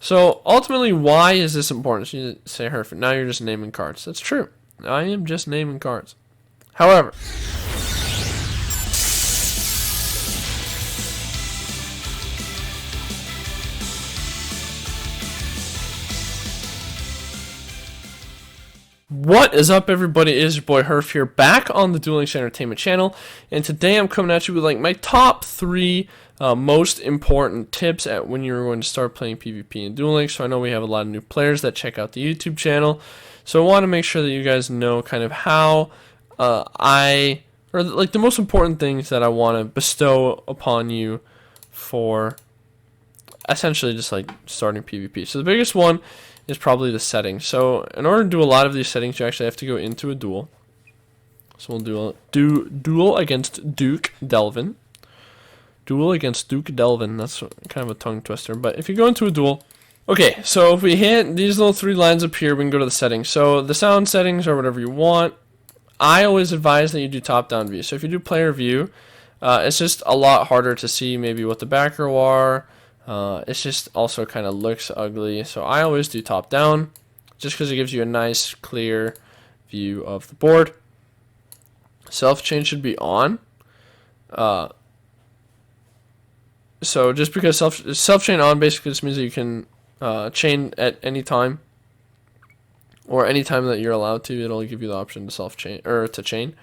So ultimately, why is this important? So you say, Herford, now you're just naming cards. That's true. I am just naming cards. However, what is up, everybody? It is your boy Herf here, back on the Duel Links Entertainment channel, and today I'm coming at you with like my top 3 most important tips at when you're going to start playing PvP in Duel Links. So I know we have a lot of new players that check out the YouTube channel, so I want to make sure that you guys know kind of how or like the most important things that I want to bestow upon you for essentially just like starting PvP. So the biggest one is probably the settings. So in order to do a lot of these settings, you actually have to go into a duel. So we'll do duel against Duke Delvin. Duel against Duke Delvin. That's kind of a tongue twister. But if you go into a duel, okay, so if we hit these little 3 lines up here, we can go to the settings. So the sound settings are whatever you want. I always advise that you do top-down view. So if you do player view, it's just a lot harder to see maybe what the back row are. It's just also kind of looks ugly. So I always do top-down just because it gives you a nice, clear view of the board. Self-chain should be on. So just because self-chain on basically just means that you can chain at any time. Or any time that you're allowed to, it'll give you the option to self-chain or to chain.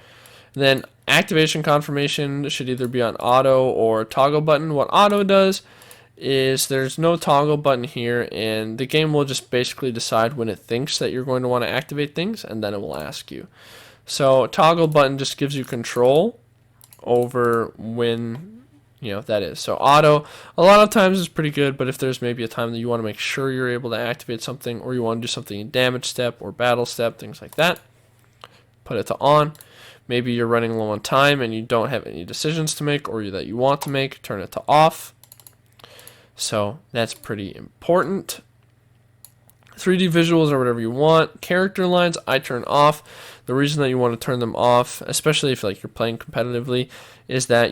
And then activation confirmation should either be on auto or toggle button. What auto does is there's no toggle button here, and the game will just basically decide when it thinks that you're going to want to activate things, and then it will ask you. So toggle button just gives you control over when that is. So auto a lot of times is pretty good, but if there's maybe a time that you want to make sure you're able to activate something, or you want to do something in damage step or battle step, things like that, put it to on. Maybe you're running low on time and you don't have any decisions to make or that you want to make, turn it to off. So that's pretty important. 3D visuals or whatever you want. Character lines I turn off. The reason that you want to turn them off, especially if like you're playing competitively, is that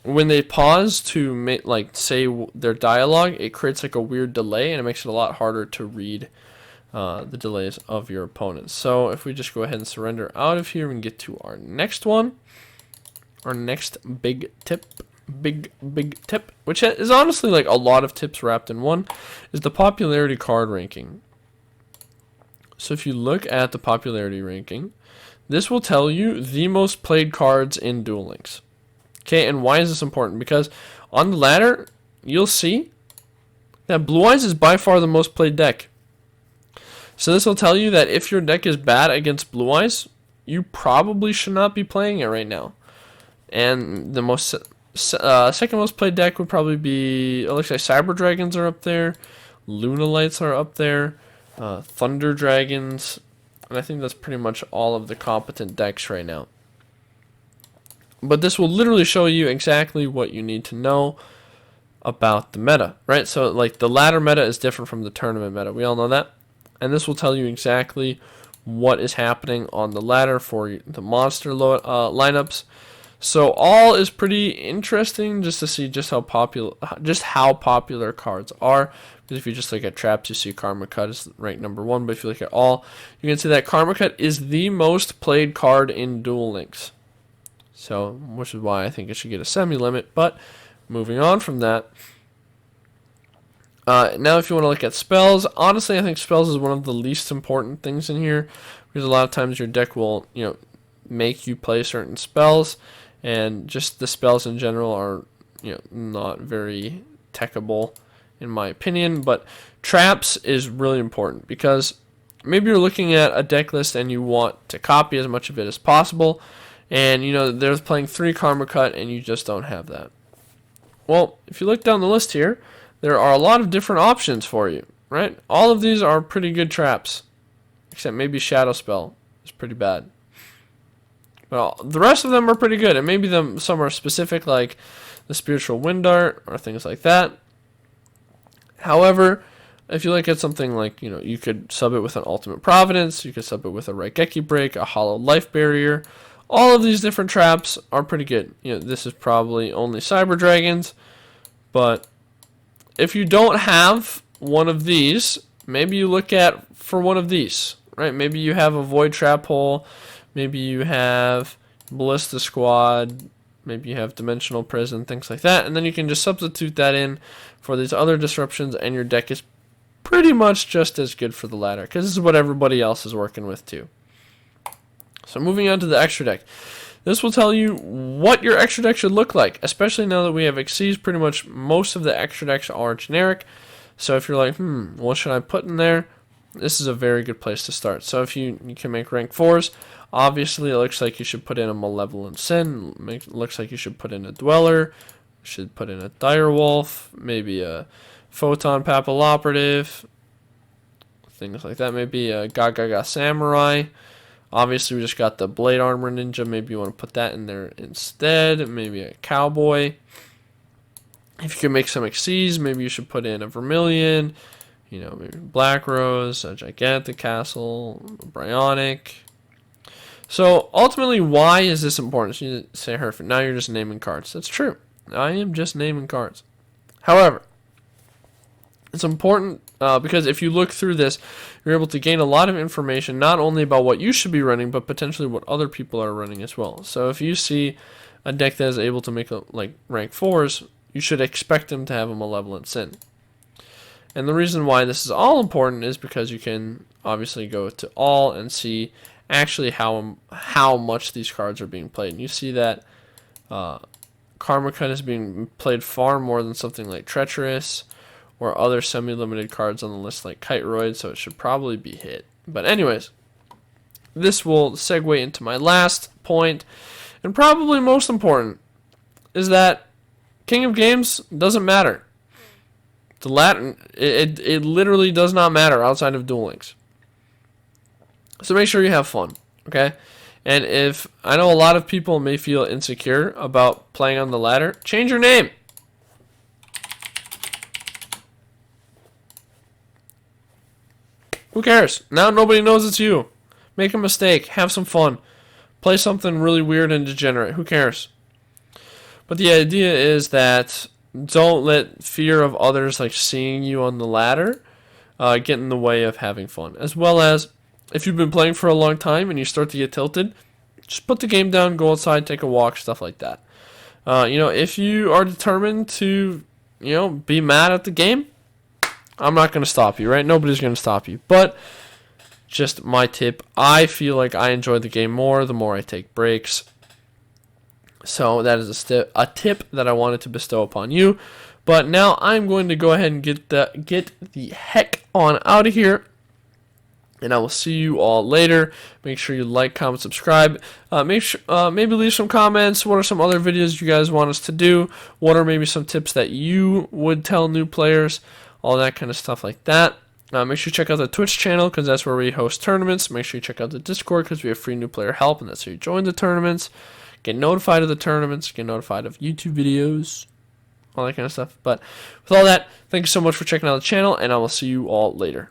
when they pause to make, like, say their dialogue, it creates like a weird delay, and it makes it a lot harder to read the delays of your opponents. So if we just go ahead and surrender out of here, we can get to our next one. Our next big tip, which is honestly like a lot of tips wrapped in one, is the popularity card ranking. So if you look at the popularity ranking, this will tell you the most played cards in Duel Links. Okay, and why is this important? Because on the ladder, you'll see that Blue Eyes is by far the most played deck. So this will tell you that if your deck is bad against Blue Eyes, you probably should not be playing it right now. And the second most played deck would probably be, it looks like Cyber Dragons are up there, Luna Lights are up there, Thunder Dragons, and I think that's pretty much all of the competent decks right now. But this will literally show you exactly what you need to know about the meta, right? So like the ladder meta is different from the tournament meta. We all know that. And this will tell you exactly what is happening on the ladder for the monster lineups. So all is pretty interesting just to see just how popular cards are. Because if you just look at traps, you see Karma Cut is ranked number 1. But if you look at all, you can see that Karma Cut is the most played card in Duel Links. So, which is why I think it should get a semi-limit. But moving on from that, now if you want to look at spells, honestly I think spells is one of the least important things in here, because a lot of times your deck will make you play certain spells, and just the spells in general are not very techable in my opinion. But traps is really important, because maybe you're looking at a deck list and you want to copy as much of it as possible. And, they're playing 3 Karma Cut, and you just don't have that. Well, if you look down the list here, there are a lot of different options for you, right? All of these are pretty good traps, except maybe Shadow Spell is pretty bad. Well, the rest of them are pretty good, and maybe some are specific, like the Spiritual Wind Dart or things like that. However, if you look at something like, you could sub it with an Ultimate Providence, you could sub it with a Raigeki Break, a Hollow Life Barrier. All of these different traps are pretty good. This is probably only Cyber Dragons, but if you don't have one of these, maybe you look at for one of these, right? Maybe you have a void trap hole, maybe you have ballista squad, maybe you have dimensional prison, things like that, and then you can just substitute that in for these other disruptions, and your deck is pretty much just as good for the ladder, because this is what everybody else is working with too. So moving on to the extra deck. This will tell you what your extra deck should look like, especially now that we have Xyz. Pretty much most of the extra decks are generic. So if you're like, what should I put in there? This is a very good place to start. So if you can make rank 4s, obviously it looks like you should put in a Malevolent Sin. Looks like you should put in a Dweller. You should put in a Direwolf, maybe a Photon Papilloperative, things like that. Maybe a Gaga Samurai. Obviously, we just got the Blade Armor Ninja. Maybe you want to put that in there instead. Maybe a Cowboy. If you can make some Xyz, maybe you should put in a Vermilion. You know, maybe Black Rose, a Gigantic Castle, a Bryonic. So, ultimately, why is this important? So you say, Herford, now you're just naming cards. That's true. I am just naming cards. However, it's important because if you look through this, you're able to gain a lot of information, not only about what you should be running, but potentially what other people are running as well. So if you see a deck that is able to make like rank 4s, you should expect them to have a Malevolent Sin. And the reason why this is all important is because you can obviously go to all and see actually how much these cards are being played. And you see that Karma Cut is being played far more than something like Treacherous or other semi-limited cards on the list like Kiteroid, so it should probably be hit. But anyways, this will segue into my last point, and probably most important, is that King of Games doesn't matter. The Latin, it literally does not matter outside of Duel Links. So make sure you have fun, okay? And if, I know a lot of people may feel insecure about playing on the ladder, change your name. Who cares? Now nobody knows it's you. Make a mistake. Have some fun. Play something really weird and degenerate. Who cares? But the idea is that don't let fear of others like seeing you on the ladder get in the way of having fun. As well as if you've been playing for a long time and you start to get tilted, just put the game down, go outside, take a walk, stuff like that. If you are determined to, be mad at the game, I'm not going to stop you, right? Nobody's going to stop you. But just my tip, I feel like I enjoy the game more the more I take breaks. So that is a tip that I wanted to bestow upon you. But now I'm going to go ahead and get the heck on out of here. And I will see you all later. Make sure you like, comment, subscribe. Maybe leave some comments. What are some other videos you guys want us to do? What are maybe some tips that you would tell new players? All that kind of stuff like that. Make sure you check out the Twitch channel because that's where we host tournaments. Make sure you check out the Discord because we have free new player help, and that's how you join the tournaments. Get notified of the tournaments. Get notified of YouTube videos. All that kind of stuff. But with all that, thank you so much for checking out the channel, and I will see you all later.